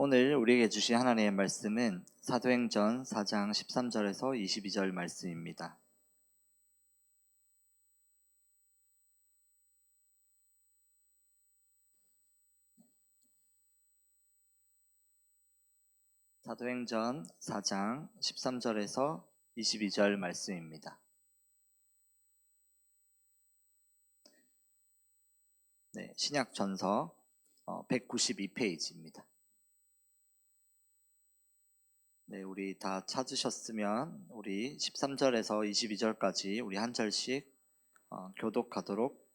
오늘 우리에게 주신 하나님의 말씀은 사도행전 4장 13절에서 22절 말씀입니다. 사도행전 4장 13절에서 22절 말씀입니다. 네, 신약전서 192페이지입니다. 네, 우리 다 찾으셨으면 우리 13절에서 22절까지 우리 한 절씩 교독하도록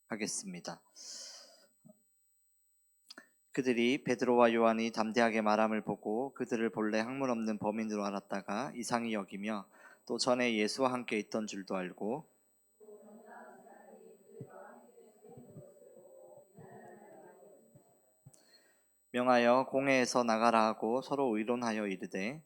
하겠습니다. 그들이 베드로와 요한이 담대하게 말함을 보고 그들을 본래 학문 없는 범인으로 알았다가 이상히 여기며 또 전에 예수와 함께 있던 줄도 알고 명하여 공회에서 나가라 하고 서로 의논하여 이르되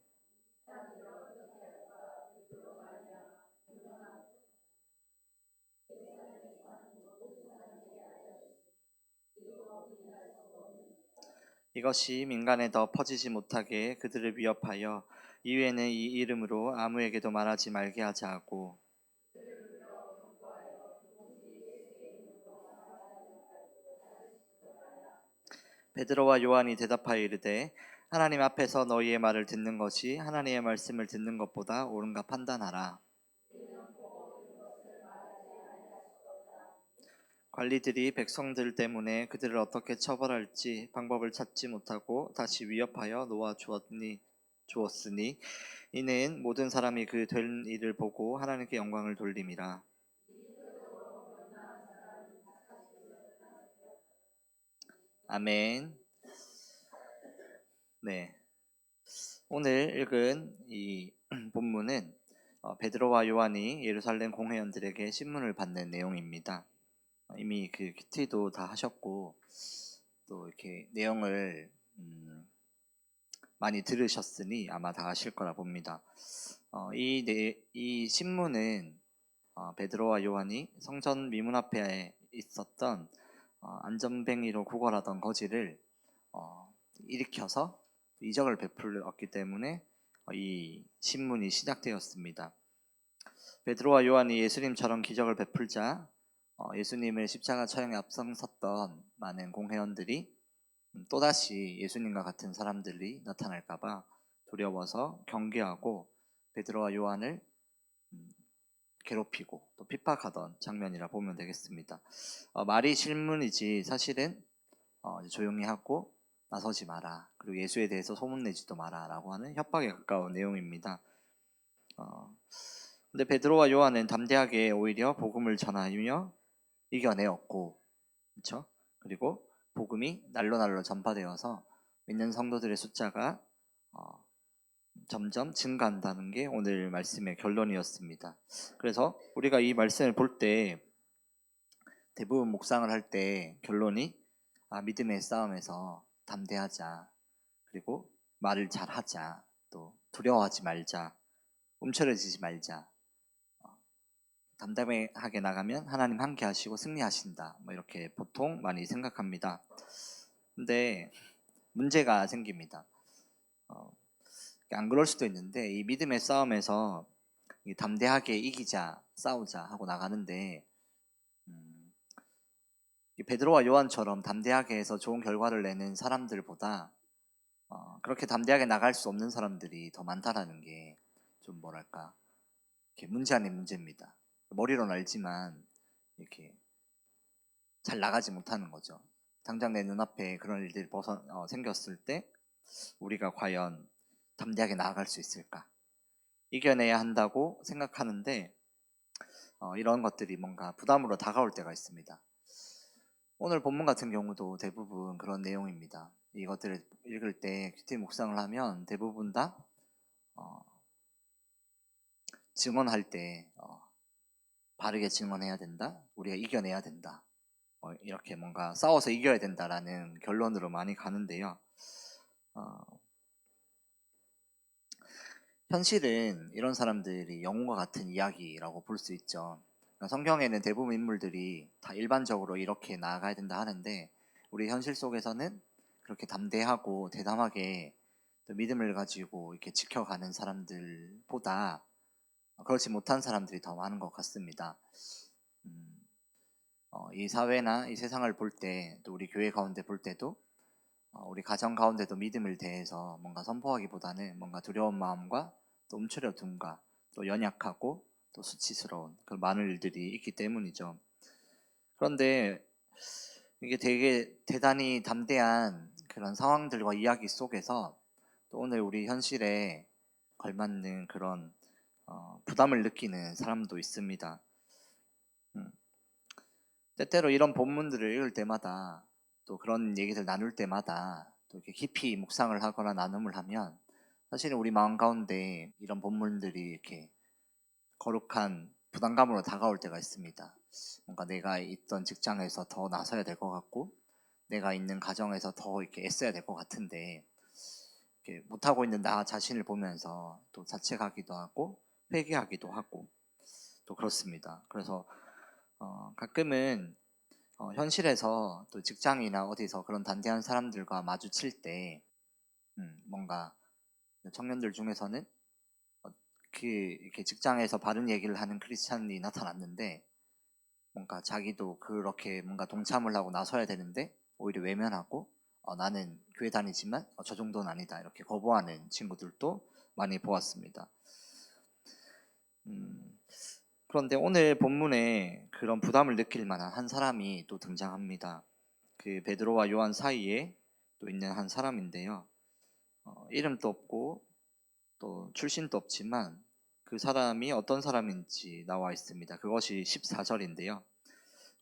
이것이 민간에 더 퍼지지 못하게 그들을 위협하여 이후에는 이 이름으로 아무에게도 말하지 말게 하자 하고 베드로와 요한이 대답하여 이르되 하나님 앞에서 너희의 말을 듣는 것이 하나님의 말씀을 듣는 것보다 옳은가 판단하라. 관리들이 백성들 때문에 그들을 어떻게 처벌할지 방법을 찾지 못하고 다시 위협하여 놓아 주었으니 이는 모든 사람이 그 된 일을 보고 하나님께 영광을 돌림이라. 아멘. 네, 오늘 읽은 이 본문은 베드로와 요한이 예루살렘 공회원들에게 신문을 받는 내용입니다. 이미 그 큐티도 다 하셨고 또 이렇게 내용을 많이 들으셨으니 아마 다 아실 거라 봅니다. 이 신문은 베드로와 요한이 성전 미문 앞에 있었던 안전뱅이로 구걸하던 거지를 일으켜서 이적을 베풀었기 때문에 이 신문이 시작되었습니다. 베드로와 요한이 예수님처럼 기적을 베풀자 예수님을 십자가 처형에 앞장섰던 많은 공회원들이 또다시 예수님과 같은 사람들이 나타날까봐 두려워서 경계하고 베드로와 요한을 괴롭히고 또 핍박하던 장면이라 보면 되겠습니다. 말이 실문이지 사실은 조용히 하고 나서지 마라, 그리고 예수에 대해서 소문내지도 마라 라고 하는 협박에 가까운 내용입니다. 근데 베드로와 요한은 담대하게 오히려 복음을 전하며 이겨내었고, 그렇죠? 그리고 복음이 날로 전파되어서 믿는 성도들의 숫자가 점점 증가한다는 게 오늘 말씀의 결론이었습니다. 그래서 우리가 이 말씀을 볼 때 대부분 묵상을 할 때 결론이 믿음의 싸움에서 담대하자, 그리고 말을 잘하자, 또 두려워하지 말자, 움츠러지지 말자, 담담하게 나가면 하나님 함께 하시고 승리하신다, 뭐 이렇게 보통 많이 생각합니다. 근데 문제가 생깁니다. 안 그럴 수도 있는데 이 믿음의 싸움에서 담대하게 이기자, 싸우자 하고 나가는데 베드로와 요한처럼 담대하게 해서 좋은 결과를 내는 사람들보다 그렇게 담대하게 나갈 수 없는 사람들이 더 많다라는 게 좀 뭐랄까, 이렇게 문제 아닌 문제입니다. 머리로는 알지만 이렇게 잘 나가지 못하는 거죠. 당장 내 눈앞에 그런 일들이 생겼을 때 우리가 과연 담대하게 나아갈 수 있을까? 이겨내야 한다고 생각하는데 이런 것들이 뭔가 부담으로 다가올 때가 있습니다. 오늘 본문 같은 경우도 대부분 그런 내용입니다. 이것들을 읽을 때 큐티 묵상을 하면 대부분 다 증언할 때 바르게 증언해야 된다, 우리가 이겨내야 된다, 이렇게 뭔가 싸워서 이겨야 된다라는 결론으로 많이 가는데요. 현실은 이런 사람들이 영웅과 같은 이야기라고 볼 수 있죠. 성경에는 대부분 인물들이 다 일반적으로 이렇게 나아가야 된다 하는데 우리 현실 속에서는 그렇게 담대하고 대담하게 또 믿음을 가지고 이렇게 지켜가는 사람들보다 그렇지 못한 사람들이 더 많은 것 같습니다. 음, 이 사회나 이 세상을 볼 때, 또 우리 교회 가운데 볼 때도 우리 가정 가운데도 믿음을 대해서 뭔가 선포하기보다는 뭔가 두려운 마음과 또 움츠려둠과 또 연약하고 또 수치스러운 그런 많은 일들이 있기 때문이죠. 그런데 이게 되게 대단히 담대한 그런 상황들과 이야기 속에서 또 오늘 우리 현실에 걸맞는 그런 부담을 느끼는 사람도 있습니다. 음, 때때로 이런 본문들을 읽을 때마다 또 그런 얘기들 나눌 때마다 또 이렇게 깊이 묵상을 하거나 나눔을 하면 사실은 우리 마음 가운데 이런 본문들이 이렇게 거룩한 부담감으로 다가올 때가 있습니다. 뭔가 내가 있던 직장에서 더 나서야 될 것 같고 내가 있는 가정에서 더 이렇게 애써야 될 것 같은데 이렇게 못하고 있는 나 자신을 보면서 또 자책하기도 하고 회개하기도 하고 또 그렇습니다. 그래서 가끔은 현실에서 또 직장이나 어디서 그런 단대한 사람들과 마주칠 때 뭔가 청년들 중에서는 이렇게 직장에서 바른 얘기를 하는 크리스찬이 나타났는데 뭔가 자기도 그렇게 뭔가 동참을 하고 나서야 되는데 오히려 외면하고 나는 교회 다니지만 저 정도는 아니다 이렇게 거부하는 친구들도 많이 보았습니다. 음, 그런데 오늘 본문에 그런 부담을 느낄 만한 한 사람이 또 등장합니다. 그 베드로와 요한 사이에 또 있는 한 사람인데요. 이름도 없고 또 출신도 없지만 그 사람이 어떤 사람인지 나와 있습니다. 그것이 14절인데요.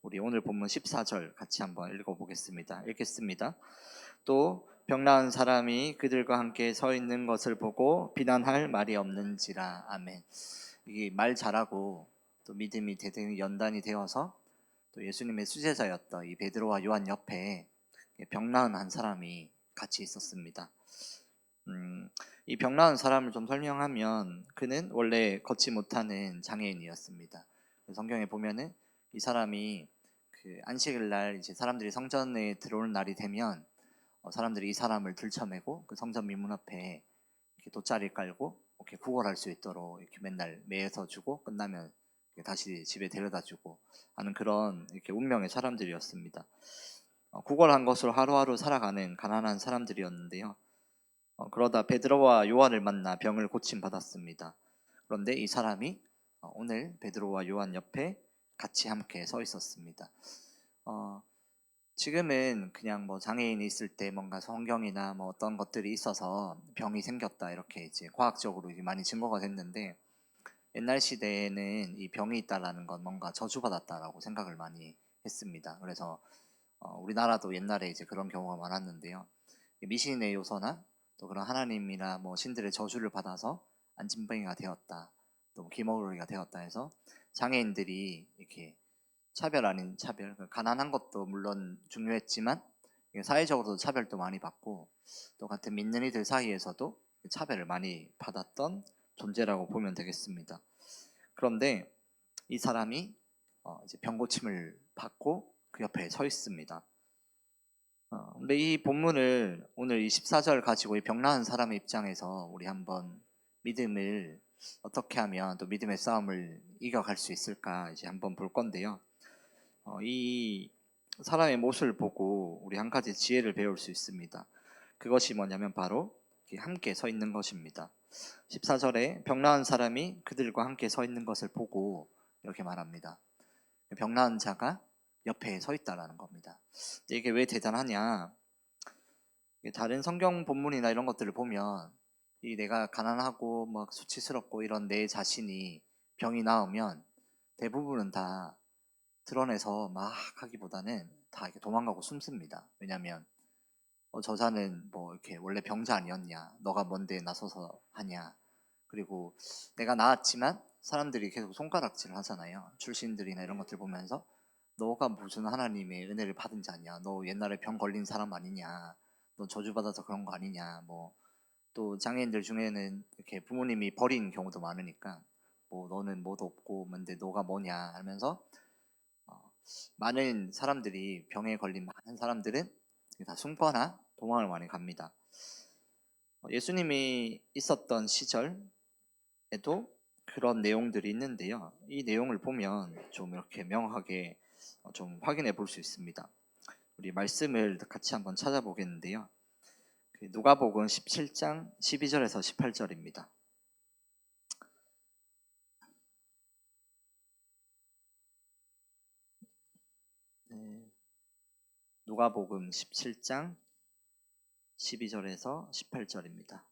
우리 오늘 본문 14절 같이 한번 읽어보겠습니다. 읽겠습니다. 또 병나은 사람이 그들과 함께 서 있는 것을 보고 비난할 말이 없는지라. 아멘. 이게 말 잘하고 또 믿음이 대등히 연단이 되어서 또 예수님의 수제자였던 이 베드로와 요한 옆에 병나은 한 사람이 같이 있었습니다. 이 병나은 사람을 좀 설명하면 그는 원래 걷지 못하는 장애인이었습니다. 성경에 보면은 이 사람이 그 안식일 날 이제 사람들이 성전에 들어오는 날이 되면 사람들이 이 사람을 들쳐매고 그 성전 미문 앞에 이렇게 돗자리 깔고 이렇게 구걸할 수 있도록 이렇게 맨날 매서 주고 끝나면 다시 집에 데려다 주고 하는 그런 이렇게 운명의 사람들이었습니다. 구걸한 것으로 하루하루 살아가는 가난한 사람들이었는데요. 그러다 베드로와 요한을 만나 병을 고침 받았습니다. 그런데 이 사람이 오늘 베드로와 요한 옆에 같이 함께 서 있었습니다. 어, 지금은 그냥 뭐 장애인이 있을 때 뭔가 성경이나 뭐 어떤 것들이 있어서 병이 생겼다 이렇게 이제 과학적으로 이게 많이 증거가 됐는데 옛날 시대에는 이 병이 있다라는 건 뭔가 저주받았다라고 생각을 많이 했습니다. 그래서 우리나라도 옛날에 이제 그런 경우가 많았는데요. 미신의 요소나 또 그런 하나님이나 뭐 신들의 저주를 받아서 안진뱅이가 되었다, 또 기머루기가 되었다 해서 장애인들이 이렇게 차별 아닌 차별, 가난한 것도 물론 중요했지만 사회적으로도 차별도 많이 받고 또 같은 믿는 이들 사이에서도 차별을 많이 받았던 존재라고 보면 되겠습니다. 그런데 이 사람이 이제 병고침을 받고 그 옆에 서 있습니다. 근데 이 본문을 오늘 이 14절 가지고 이 병나은 사람의 입장에서 우리 한번 믿음을 어떻게 하면 또 믿음의 싸움을 이겨갈 수 있을까 이제 한번 볼 건데요. 이 사람의 모습을 보고 우리 한 가지 지혜를 배울 수 있습니다. 그것이 뭐냐면 바로 함께 서 있는 것입니다. 14절에 병나은 사람이 그들과 함께 서 있는 것을 보고 이렇게 말합니다. 병나은 자가 옆에 서 있다라는 겁니다. 이게 왜 대단하냐? 다른 성경 본문이나 이런 것들을 보면 이 내가 가난하고 막 수치스럽고 이런 내 자신이 병이 나오면 대부분은 다 드러내서 막 하기보다는 다 이렇게 도망가고 숨습니다. 왜냐하면 저자는 뭐 이렇게 원래 병자 아니었냐? 너가 뭔데 나서서 하냐? 그리고 내가 나았지만 사람들이 계속 손가락질을 하잖아요. 출신들이나 이런 것들 보면서 너가 무슨 하나님의 은혜를 받은 자냐? 너 옛날에 병 걸린 사람 아니냐? 너 저주받아서 그런 거 아니냐? 뭐 또 장애인들 중에는 이렇게 부모님이 버린 경우도 많으니까 뭐 너는 뭐도 없고 뭔데 너가 뭐냐 하면서 많은 사람들이 병에 걸린 많은 사람들은 다 숨거나 도망을 많이 갑니다. 예수님이 있었던 시절에도 그런 내용들이 있는데요. 이 내용을 보면 좀 이렇게 명확하게 좀 확인해 볼 수 있습니다. 우리 말씀을 같이 한번 찾아보겠는데요. 누가복음 17장 12절에서 18절입니다. 누가복음 17장 12절에서 18절입니다.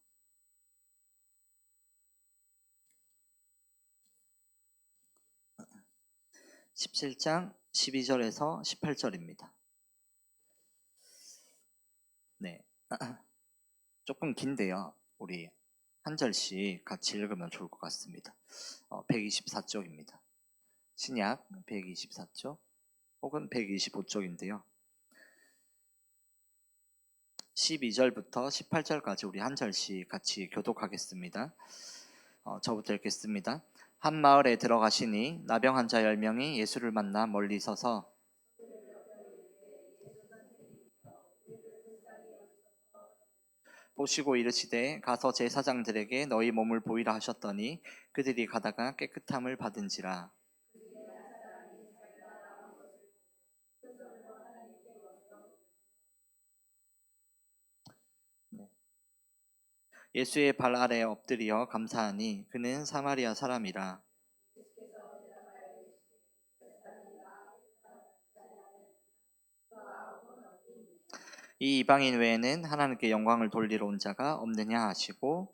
17장 12절에서 18절입니다. 네. 조금 긴데요. 우리 한 절씩 같이 읽으면 좋을 것 같습니다. 124쪽입니다. 신약 124쪽 혹은 125쪽인데요. 12절부터 18절까지 우리 한 절씩 같이 교독하겠습니다. 저부터 읽겠습니다. 한 마을에 들어가시니 나병 환자 10명이 예수를 만나 멀리 서서 보시고 이르시되 가서 제사장들에게 너희 몸을 보이라 하셨더니 그들이 가다가 깨끗함을 받은지라. 예수의 발 아래 엎드려 감사하니 그는 사마리아 사람이라. 이 이방인 외에는 하나님께 영광을 돌리러 온 자가 없느냐 하시고.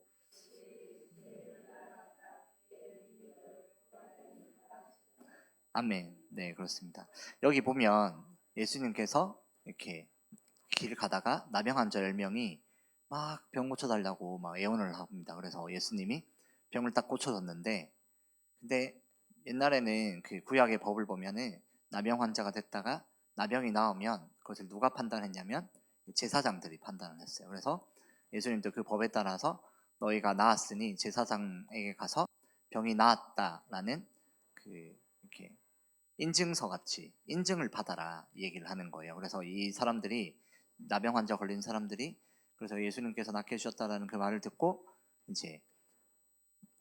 아멘. 네, 그렇습니다. 여기 보면 예수님께서 이렇게 길 가다가 나병 환자 10명이 막 병 고쳐달라고 막 애원을 합니다. 그래서 예수님이 병을 딱 고쳐줬는데, 근데 옛날에는 그 구약의 법을 보면은 나병 환자가 됐다가 나병이 나오면 그것을 누가 판단했냐면 제사장들이 판단을 했어요. 그래서 예수님도 그 법에 따라서 너희가 나았으니 제사장에게 가서 병이 나았다라는 그 이렇게 인증서 같이 인증을 받아라 이 얘기를 하는 거예요. 그래서 이 사람들이 나병 환자 걸린 사람들이 그래서 예수님께서 낫게 해주셨다라는 그 말을 듣고 이제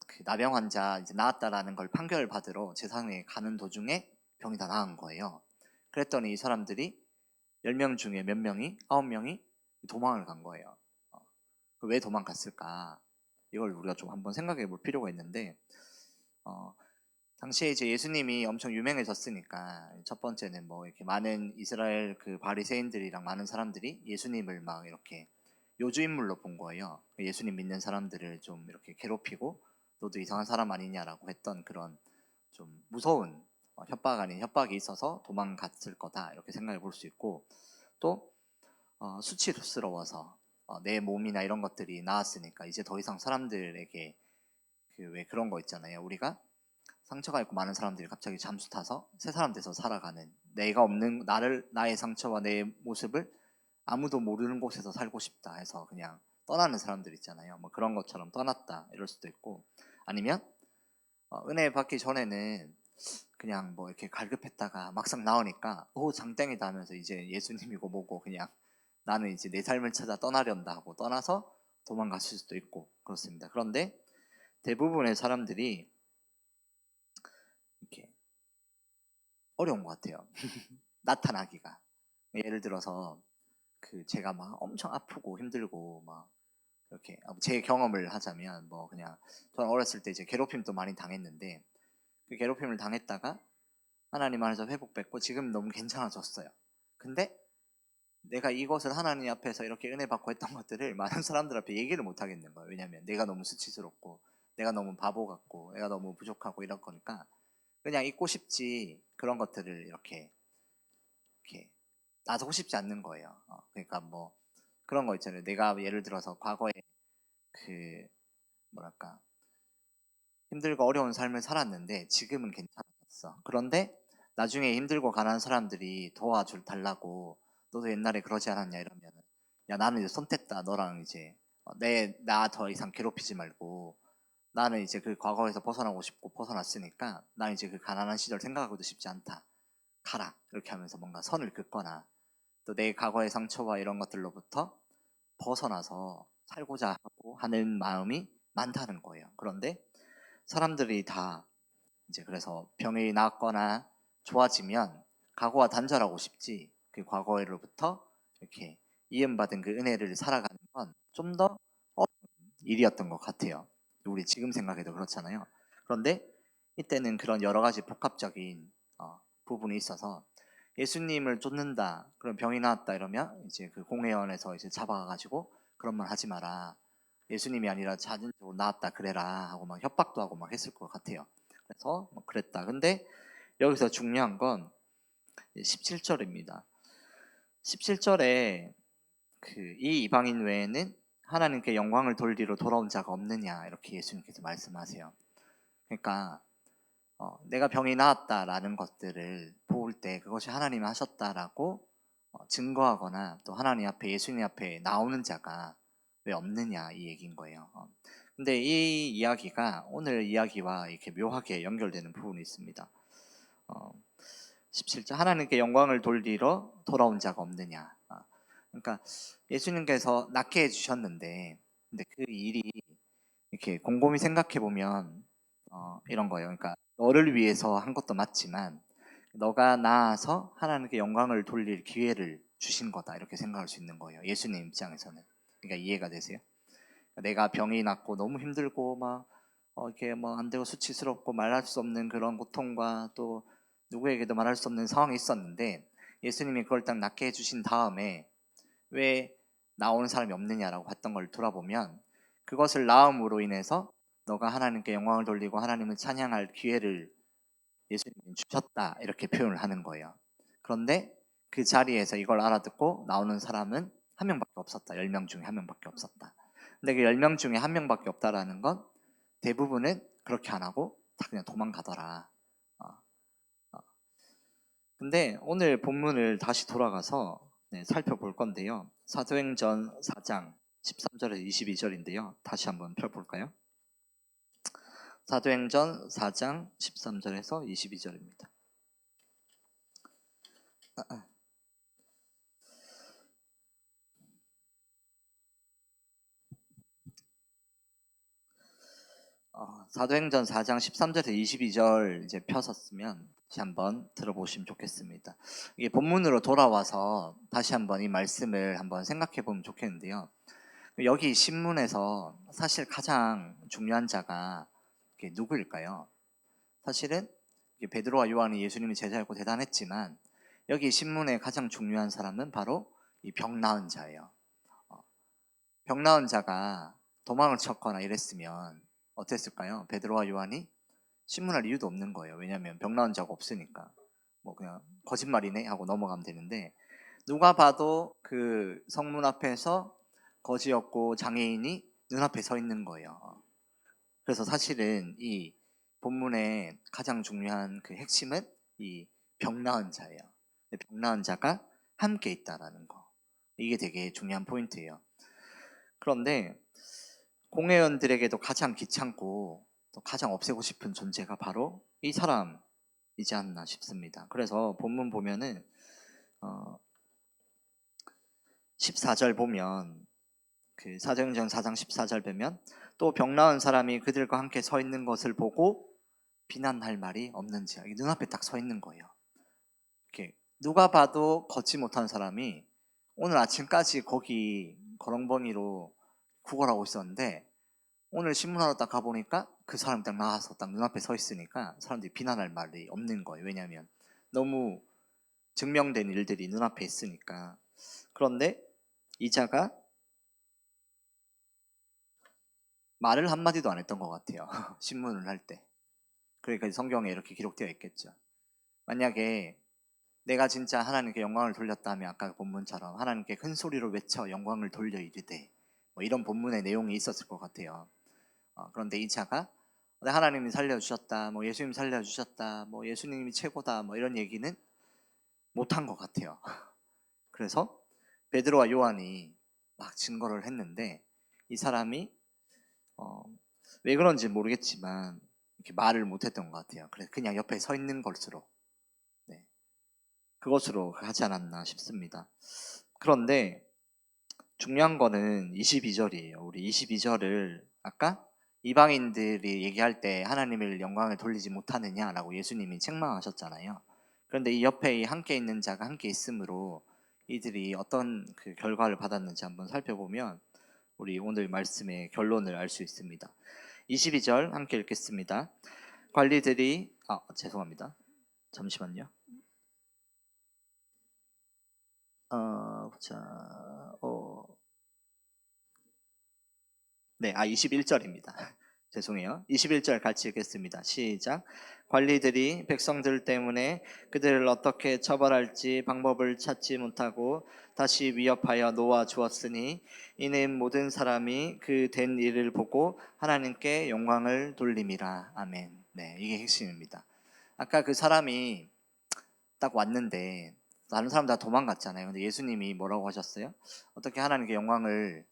그 나병 환자 이제 나았다라는 걸 판결을 받으러 제사장에 가는 도중에 병이 다 나은 거예요. 그랬더니 이 사람들이 10명 중에 몇 명이 9명이 도망을 간 거예요. 왜 도망갔을까? 이걸 우리가 좀 한번 생각해 볼 필요가 있는데 어, 당시에 이제 예수님이 엄청 유명해졌으니까 첫 번째는 뭐 이렇게 많은 이스라엘 그 바리새인들이랑 많은 사람들이 예수님을 막 이렇게 요주인물로 본 거예요. 예수님 믿는 사람들을 좀 이렇게 괴롭히고 너도 이상한 사람 아니냐라고 했던 그런 좀 무서운 협박 아닌 협박이 있어서 도망갔을 거다 이렇게 생각해 볼 수 있고 또 수치스러워서 내 몸이나 이런 것들이 나았으니까 이제 더 이상 사람들에게 그 왜 그런 거 있잖아요. 우리가 상처가 있고 많은 사람들이 갑자기 잠수 타서 새 사람 돼서 살아가는 내가 없는 나의 상처와 내 모습을 아무도 모르는 곳에서 살고 싶다 해서 그냥 떠나는 사람들 있잖아요. 뭐 그런 것처럼 떠났다 이럴 수도 있고 아니면 은혜 받기 전에는 그냥 뭐 이렇게 갈급했다가 막상 나오니까 오 장땡이다 하면서 이제 예수님이고 뭐고 그냥 나는 이제 내 삶을 찾아 떠나련다 하고 떠나서 도망갔을 수도 있고 그렇습니다. 그런데 대부분의 사람들이 이렇게 어려운 것 같아요. 나타나기가. 예를 들어서 그 제가 막 엄청 아프고 힘들고 막 이렇게 제 경험을 하자면 뭐 그냥 저는 어렸을 때 이제 괴롭힘도 많이 당했는데 그 괴롭힘을 당했다가 하나님 안에서 회복됐고 지금 너무 괜찮아졌어요. 근데 내가 이것을 하나님 앞에서 이렇게 은혜 받고 했던 것들을 많은 사람들 앞에 얘기를 못 하겠는 거예요. 왜냐면 내가 너무 수치스럽고 내가 너무 바보 같고 내가 너무 부족하고 이런 거니까 그냥 잊고 싶지 그런 것들을 이렇게 놔두고 싶지 않는 거예요. 그러니까 뭐 그런 거 있잖아요. 내가 예를 들어서 과거에 그 뭐랄까 힘들고 어려운 삶을 살았는데 지금은 괜찮았어. 그런데 나중에 힘들고 가난한 사람들이 도와줄 달라고 너도 옛날에 그러지 않았냐 이러면 야 나는 이제 손 뗐다 너랑 이제 내 나 더 이상 괴롭히지 말고 나는 이제 그 과거에서 벗어나고 싶고 벗어났으니까 나 이제 그 가난한 시절 생각하고도 싶지 않다. 가라 이렇게 하면서 뭔가 선을 긋거나 또 내 과거의 상처와 이런 것들로부터 벗어나서 살고자 하고 하는 마음이 많다는 거예요. 그런데 사람들이 다 이제 그래서 병이 나았거나 좋아지면 과거와 단절하고 싶지, 그 과거로부터 이렇게 이음받은 그 은혜를 살아가는 건 좀 더 어려운 일이었던 것 같아요. 우리 지금 생각해도 그렇잖아요. 그런데 이때는 그런 여러 가지 복합적인 부분이 있어서 예수님을 쫓는다, 그럼 병이 나왔다 이러면 이제 그 공회원에서 이제 잡아가지고 그런 말 하지 마라, 예수님이 아니라 자진적으로 나왔다 그래라 하고 막 협박도 하고 막 했을 것 같아요. 그래서 뭐 그랬다. 근데 여기서 중요한 건 17절입니다. 17절에 그 이 이방인 외에는 하나님께 영광을 돌리러 돌아온 자가 없느냐, 이렇게 예수님께서 말씀하세요. 그러니까 내가 병이 나았다라는 것들을 볼 때 그것이 하나님이 하셨다라고 증거하거나 또 하나님 앞에, 예수님 앞에 나오는 자가 왜 없느냐, 이 얘기인 거예요. 근데 이 이야기가 오늘 이야기와 이렇게 묘하게 연결되는 부분이 있습니다. 17절, 하나님께 영광을 돌리러 돌아온 자가 없느냐. 그러니까 예수님께서 낫게 해주셨는데, 근데 그 일이 이렇게 곰곰이 생각해 보면 이런 거예요. 그러니까 너를 위해서 한 것도 맞지만 너가 나아서 하나님께 영광을 돌릴 기회를 주신 거다, 이렇게 생각할 수 있는 거예요. 예수님 입장에서는. 그러니까 이해가 되세요? 내가 병이 났고 너무 힘들고 막 이렇게 뭐 안 되고 수치스럽고 말할 수 없는 그런 고통과 또 누구에게도 말할 수 없는 상황이 있었는데, 예수님이 그걸 딱 낫게 해주신 다음에 왜 나오는 사람이 없느냐라고 봤던 걸 돌아보면, 그것을 나음으로 인해서 너가 하나님께 영광을 돌리고 하나님을 찬양할 기회를 예수님이 주셨다, 이렇게 표현을 하는 거예요. 그런데 그 자리에서 이걸 알아듣고 나오는 사람은 한 명밖에 없었다. 10명 중에 한 명밖에 없었다. 근데 그 10명 중에 한 명밖에 없다라는 건 대부분은 그렇게 안 하고 다 그냥 도망가더라. 어, 어. 근데 오늘 본문을 다시 돌아가서 살펴볼 건데요. 사도행전 4장 13절에서 22절인데요. 다시 한번 펴볼까요? 사도행전 4장 13절에서 22절입니다. 사도행전 4장 13절에서 22절 이제 펴섰으면 다시 한번 들어보시면 좋겠습니다. 이게 본문으로 돌아와서 다시 한번 이 말씀을 한번 생각해 보면 좋겠는데요. 여기 신문에서 사실 가장 중요한 자가 누구일까요? 사실은 베드로와 요한이 예수님의 제자였고 대단했지만, 여기 신문의 가장 중요한 사람은 바로 이 병 나은 자예요. 병 나은 자가 도망을 쳤거나 이랬으면 어땠을까요? 베드로와 요한이 신문할 이유도 없는 거예요. 왜냐하면 병 나은 자가 없으니까 뭐 그냥 거짓말이네 하고 넘어가면 되는데, 누가 봐도 그 성문 앞에서 거지였고 장애인이 눈앞에 서 있는 거예요. 그래서 사실은 이 본문의 가장 중요한 그 핵심은 이 병 나은 자예요. 병 나은 자가 함께 있다라는 거, 이게 되게 중요한 포인트예요. 그런데 공회원들에게도 가장 귀찮고 또 가장 없애고 싶은 존재가 바로 이 사람이지 않나 싶습니다. 그래서 본문 보면은 14절 보면, 그 사도행전 4장 14절 보면, 또 병 나은 사람이 그들과 함께 서 있는 것을 보고 비난할 말이 없는지라. 눈앞에 딱 서 있는 거예요. 이렇게 누가 봐도 걷지 못한 사람이 오늘 아침까지 거기 거렁벙이로 구걸하고 있었는데, 오늘 신문하러 딱 가보니까 그 사람이 딱 나와서 딱 눈앞에 서 있으니까 사람들이 비난할 말이 없는 거예요. 왜냐하면 너무 증명된 일들이 눈앞에 있으니까. 그런데 이 자가 말을 한마디도 안 했던 것 같아요. 신문을 할 때. 그러니까 성경에 이렇게 기록되어 있겠죠. 만약에 내가 진짜 하나님께 영광을 돌렸다면 아까 본문처럼 하나님께 큰 소리로 외쳐 영광을 돌려 이르되, 뭐 이런 본문의 내용이 있었을 것 같아요. 그런데 이 자가 하나님이 살려주셨다, 뭐 예수님 살려주셨다, 뭐 예수님이 최고다, 뭐 이런 얘기는 못한 것 같아요. 그래서 베드로와 요한이 막 증거를 했는데, 이 사람이 왜 그런지 모르겠지만 이렇게 말을 못했던 것 같아요. 그래서 그냥 옆에 서 있는 것으로, 그것으로 하지 않았나 싶습니다. 그런데 중요한 거는 22절이에요. 우리 22절을 아까 이방인들이 얘기할 때 하나님을 영광을 돌리지 못하느냐라고 예수님이 책망하셨잖아요. 그런데 이 옆에 이 함께 있는 자가 함께 있으므로 이들이 어떤 그 결과를 받았는지 한번 살펴보면 우리 오늘 말씀의 결론을 알 수 있습니다. 22절 함께 읽겠습니다. 관리들이 죄송합니다. 잠시만요. 자, 네, 21절입니다. 죄송해요. 21절 같이 읽겠습니다. 시작. 관리들이 백성들 때문에 그들을 어떻게 처벌할지 방법을 찾지 못하고 다시 위협하여 놓아 주었으니 이는 모든 사람이 그 된 일을 보고 하나님께 영광을 돌림이라. 아멘. 네, 이게 핵심입니다. 아까 그 사람이 딱 왔는데 다른 사람 다 도망갔잖아요. 근데 예수님이 뭐라고 하셨어요? 어떻게 하나님께 영광을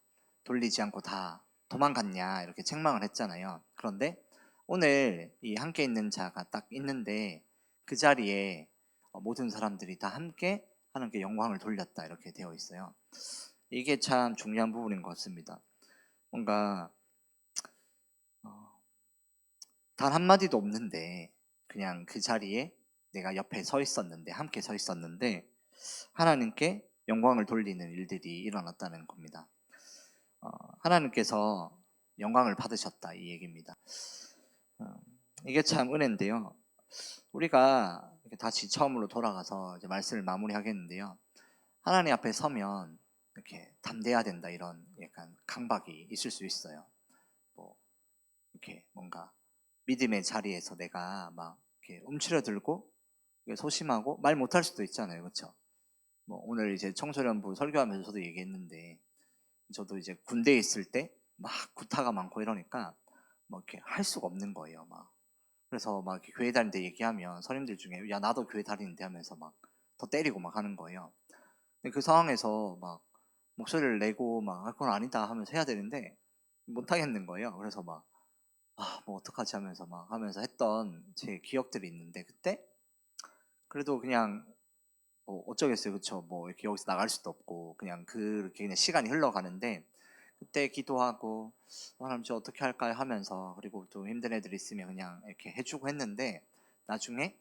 돌리지 않고 다 도망갔냐 이렇게 책망을 했잖아요. 그런데 오늘 이 함께 있는 자가 딱 있는데 그 자리에 모든 사람들이 다 함께 하나님께 영광을 돌렸다 이렇게 되어 있어요. 이게 참 중요한 부분인 것 같습니다. 뭔가 단 한마디도 없는데 그냥 그 자리에 내가 옆에 서 있었는데 함께 서 있었는데 하나님께 영광을 돌리는 일들이 일어났다는 겁니다. 하나님께서 영광을 받으셨다 이 얘기입니다. 이게 참 은혜인데요. 우리가 다시 처음으로 돌아가서 이제 말씀을 마무리하겠는데요. 하나님 앞에 서면 이렇게 담대해야 된다 이런 약간 강박이 있을 수 있어요. 뭐 이렇게 뭔가 믿음의 자리에서 내가 막 이렇게 움츠러들고 소심하고 말 못할 수도 있잖아요, 그렇죠? 뭐 오늘 이제 청소년부 설교하면서 저도 얘기했는데 저도 이제 군대에 있을 때 막 구타가 많고 이러니까 뭐 이렇게 할 수가 없는 거예요, 막. 그래서 막 이렇게 교회 다닐 때 얘기하면 선임들 중에 야 나도 교회 다니는데 하면서 막 더 때리고 막 하는 거예요. 근데 그 상황에서 막 목소리를 내고 막 그건 아니다 하면서 해야 되는데 못 하겠는 거예요. 그래서 막 뭐 어떡하지 하면서 막 하면서 했던 제 기억들이 있는데 그때 그래도 그냥 뭐 어쩌겠어요, 그쵸? 뭐 이렇게 여기서 나갈 수도 없고 그냥 그렇게 그냥 시간이 흘러가는데 그때 기도하고 하나님 저 어떻게 할까요 하면서 그리고 또 힘든 애들 있으면 그냥 이렇게 해주고 했는데 나중에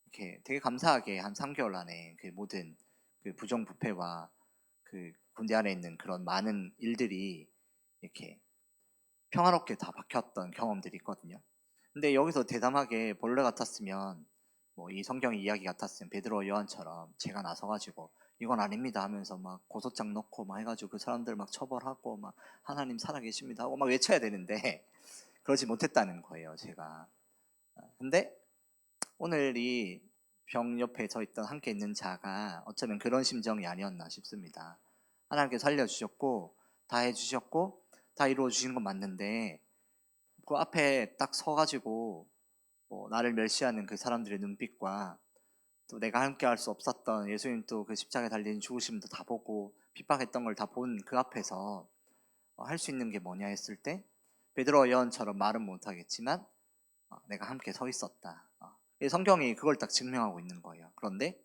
이렇게 되게 감사하게 한 3개월 안에 그 모든 그 부정부패와 그 군대 안에 있는 그런 많은 일들이 이렇게 평화롭게 다 박혔던 경험들이 있거든요. 근데 여기서 대담하게 본래 같았으면 뭐 이 성경 이야기 같았으면 베드로 요한처럼 제가 나서가지고 이건 아닙니다 하면서 막 고소장 넣고 막 해가지고 그 사람들 막 처벌하고 막 하나님 살아계십니다 하고 막 외쳐야 되는데 그러지 못했다는 거예요 제가. 근데 오늘 이 병 옆에 서 있던 함께 있는 자가 어쩌면 그런 심정이 아니었나 싶습니다. 하나님께 살려주셨고 다 해주셨고 다 이루어 주신 건 맞는데 그 앞에 딱 서가지고 뭐 나를 멸시하는 그 사람들의 눈빛과 또 내가 함께 할 수 없었던 예수님 또 그 십자가에 달린 죽으심도 다 보고 핍박했던 걸 다 본 그 앞에서 할 수 있는 게 뭐냐 했을 때 베드로 여원처럼 말은 못하겠지만 내가 함께 서 있었다. 성경이 그걸 딱 증명하고 있는 거예요. 그런데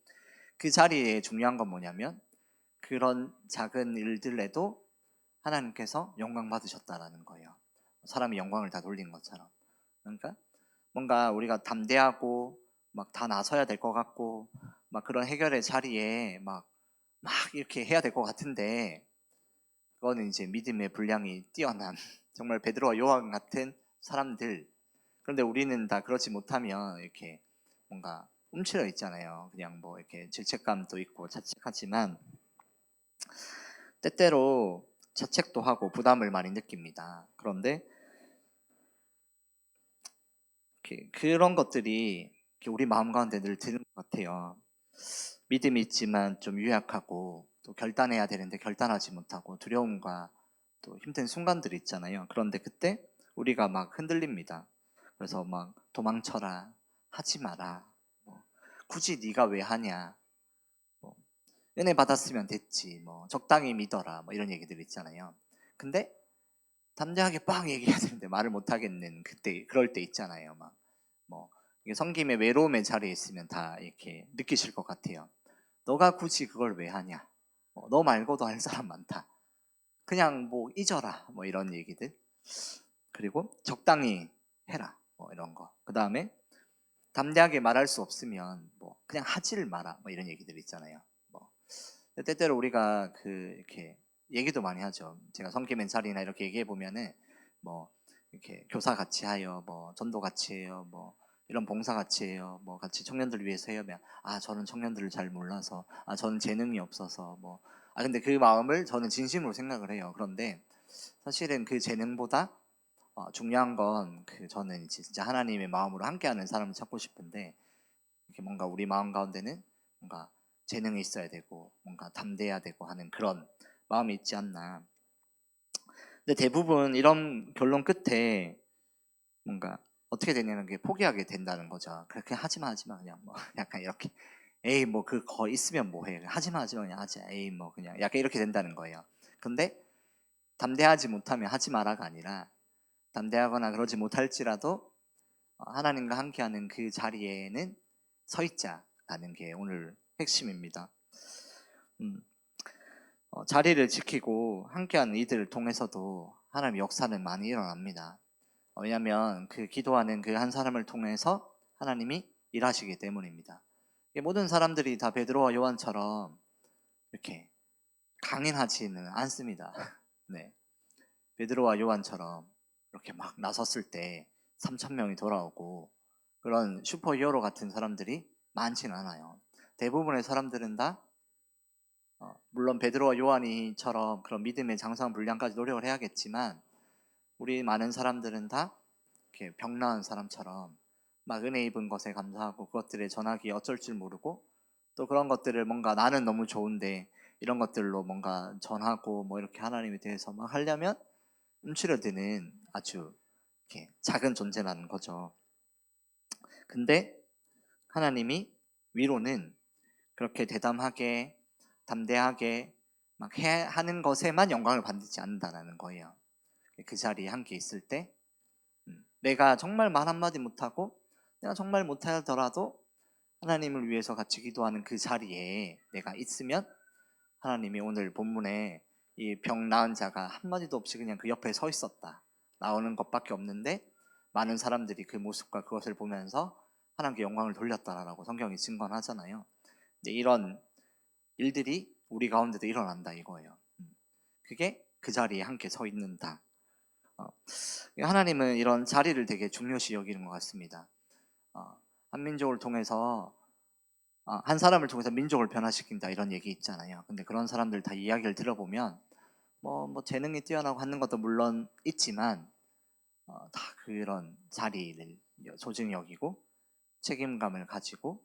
그 자리에 중요한 건 뭐냐면 그런 작은 일들에도 하나님께서 영광 받으셨다라는 거예요. 사람이 영광을 다 돌린 것처럼. 그러니까 뭔가 우리가 담대하고 막 다 나서야 될 것 같고 막 그런 해결의 자리에 막 이렇게 해야 될 것 같은데 그거는 이제 믿음의 분량이 뛰어난 정말 베드로와 요한 같은 사람들. 그런데 우리는 다 그렇지 못하면 이렇게 뭔가 움츠려 있잖아요. 그냥 뭐 이렇게 죄책감도 있고 자책하지만 때때로 자책도 하고 부담을 많이 느낍니다. 그런데 그런 것들이 우리 마음 가운데 늘 드는 것 같아요. 믿음이 있지만 좀 유약하고 또 결단해야 되는데 결단하지 못하고 두려움과 또 힘든 순간들이 있잖아요. 그런데 그때 우리가 막 흔들립니다. 그래서 막 도망쳐라, 하지 마라, 뭐, 굳이 네가 왜 하냐, 뭐, 은혜 받았으면 됐지, 뭐 적당히 믿어라, 뭐 이런 얘기들 있잖아요. 근데 담대하게 빡 얘기해야 되는데 말을 못 하겠는 그때 그럴 때 있잖아요. 뭐 이게 성김의 외로움의 자리에 있으면 다 이렇게 느끼실 것 같아요. 너가 굳이 그걸 왜 하냐? 너 말고도 할 사람 많다. 그냥 뭐 잊어라 뭐 이런 얘기들. 그리고 적당히 해라 뭐 이런 거. 그 다음에 담대하게 말할 수 없으면 뭐 그냥 하지를 마라 뭐 이런 얘기들 있잖아요. 뭐 때때로 우리가 그 이렇게 얘기도 많이 하죠. 제가 성김 멘사리나 이렇게 얘기해 보면은 뭐 이렇게 교사 같이 하여 뭐 전도 같이 해요 뭐 이런 봉사 같이 해요 뭐 같이 청년들을 위해서 해요. 아 저는 청년들을 잘 몰라서 아 저는 재능이 없어서 뭐 근데 그 마음을 저는 진심으로 생각을 해요. 그런데 사실은 그 재능보다 중요한 건 그 저는 진짜 하나님의 마음으로 함께하는 사람을 찾고 싶은데 이렇게 뭔가 우리 마음 가운데는 뭔가 재능이 있어야 되고 뭔가 담대해야 되고 하는 그런 마음이 있지 않나. 근데 대부분 이런 결론 끝에 뭔가 어떻게 되냐면 게 포기하게 된다는 거죠. 그렇게 하지마 그냥 뭐 약간 이렇게 에이 뭐 그 거 있으면 뭐해 하지마 그냥 하지 에이 뭐 그냥 약간 이렇게 된다는 거예요. 근데 담대하지 못하면 하지 마라가 아니라 담대하거나 그러지 못할지라도 하나님과 함께하는 그 자리에는 서 있자라는 게 오늘 핵심입니다. 음, 자리를 지키고 함께하는 이들을 통해서도 하나님의 역사는 많이 일어납니다. 왜냐하면 그 기도하는 그 한 사람을 통해서 하나님이 일하시기 때문입니다. 모든 사람들이 다 베드로와 요한처럼 이렇게 강인하지는 않습니다. 네, 베드로와 요한처럼 이렇게 막 나섰을 때 3천 명이 돌아오고 그런 슈퍼히어로 같은 사람들이 많지는 않아요. 대부분의 사람들은 다 물론 베드로와 요한이처럼 그런 믿음의 장성 분량까지 노력을 해야겠지만 우리 많은 사람들은 다 이렇게 병 나은 사람처럼 막 은혜 입은 것에 감사하고 그것들을 전하기 어쩔 줄 모르고 또 그런 것들을 뭔가 나는 너무 좋은데 이런 것들로 뭔가 전하고 뭐 이렇게 하나님에 대해서 막 하려면 움츠러드는 아주 이렇게 작은 존재라는 거죠. 근데 하나님이 위로는 그렇게 대담하게 담대하게 막 하는 것에만 영광을 받지 않는다는 거예요. 그 자리에 함께 있을 때 내가 정말 말 한마디 못하고 내가 정말 못하더라도 하나님을 위해서 같이 기도하는 그 자리에 내가 있으면 하나님이 오늘 본문에 이 병 나은 자가 한마디도 없이 그냥 그 옆에 서 있었다 나오는 것밖에 없는데 많은 사람들이 그 모습과 그것을 보면서 하나님께 영광을 돌렸다라고 성경이 증언하잖아요. 근데 이런 일들이 우리 가운데도 일어난다 이거예요. 그게 그 자리에 함께 서 있는다. 하나님은 이런 자리를 되게 중요시 여기는 것 같습니다. 한 민족을 통해서 한 사람을 통해서 민족을 변화시킨다 이런 얘기 있잖아요. 근데 그런 사람들 다 이야기를 들어보면 뭐 재능이 뛰어나고 하는 것도 물론 있지만 다 그런 자리를 소중히 여기고 책임감을 가지고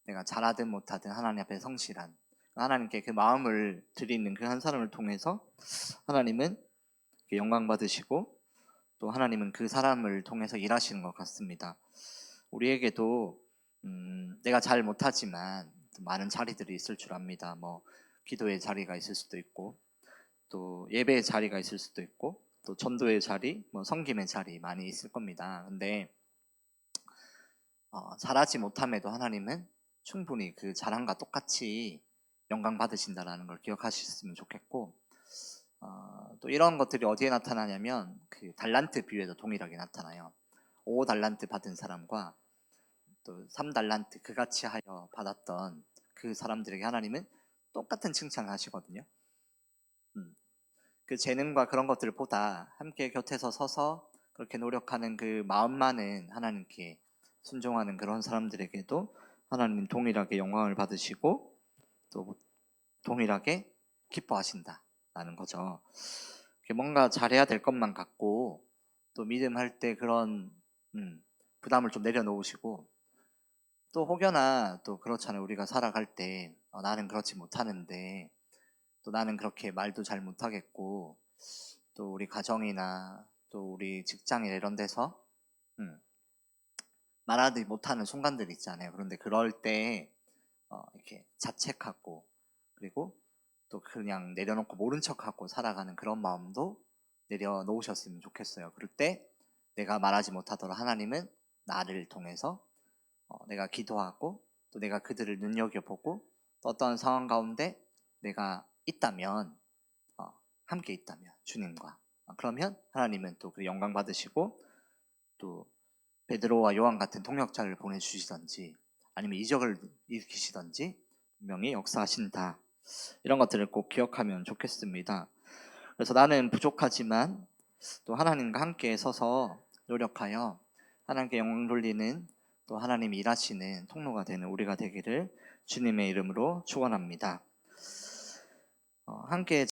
내가 잘하든 못하든 하나님 앞에 성실한 하나님께 그 마음을 드리는 그 한 사람을 통해서 하나님은 영광 받으시고 또 하나님은 그 사람을 통해서 일하시는 것 같습니다. 우리에게도 내가 잘 못하지만 많은 자리들이 있을 줄 압니다. 뭐 기도의 자리가 있을 수도 있고 또 예배의 자리가 있을 수도 있고 또 전도의 자리, 뭐 섬김의 자리 많이 있을 겁니다. 근데 잘하지 못함에도 하나님은 충분히 그 잘함과 똑같이 영광 받으신다라는 걸 기억하셨으면 좋겠고 또 이런 것들이 어디에 나타나냐면 그 달란트 비유에도 동일하게 나타나요. 5달란트 받은 사람과 또 3달란트 그같이 하여 받았던 그 사람들에게 하나님은 똑같은 칭찬을 하시거든요. 그 재능과 그런 것들보다 함께 곁에서 서서 그렇게 노력하는 그 마음만은 하나님께 순종하는 그런 사람들에게도 하나님 동일하게 영광을 받으시고 또 동일하게 기뻐하신다라는 거죠. 뭔가 잘해야 될 것만 같고 또 믿음할 때 그런 부담을 좀 내려놓으시고 또 혹여나 또 그렇잖아요. 우리가 살아갈 때 나는 그렇지 못하는데 또 나는 그렇게 말도 잘 못하겠고 또 우리 가정이나 또 우리 직장이나 이런 데서 말하지 못하는 순간들이 있잖아요. 그런데 그럴 때 이렇게 자책하고 그리고 또 그냥 내려놓고 모른 척하고 살아가는 그런 마음도 내려놓으셨으면 좋겠어요. 그럴 때 내가 말하지 못하더라 하나님은 나를 통해서 내가 기도하고 또 내가 그들을 눈여겨보고 또 어떤 상황 가운데 내가 있다면 함께 있다면 주님과 그러면 하나님은 또 그 영광 받으시고 또 베드로와 요한 같은 통역자를 보내주시던지 아니면 이적을 일으키시던지 분명히 역사하신다. 이런 것들을 꼭 기억하면 좋겠습니다. 그래서 나는 부족하지만 또 하나님과 함께 서서 노력하여 하나님께 영광 돌리는 또 하나님이 일하시는 통로가 되는 우리가 되기를 주님의 이름으로 축원합니다. 함께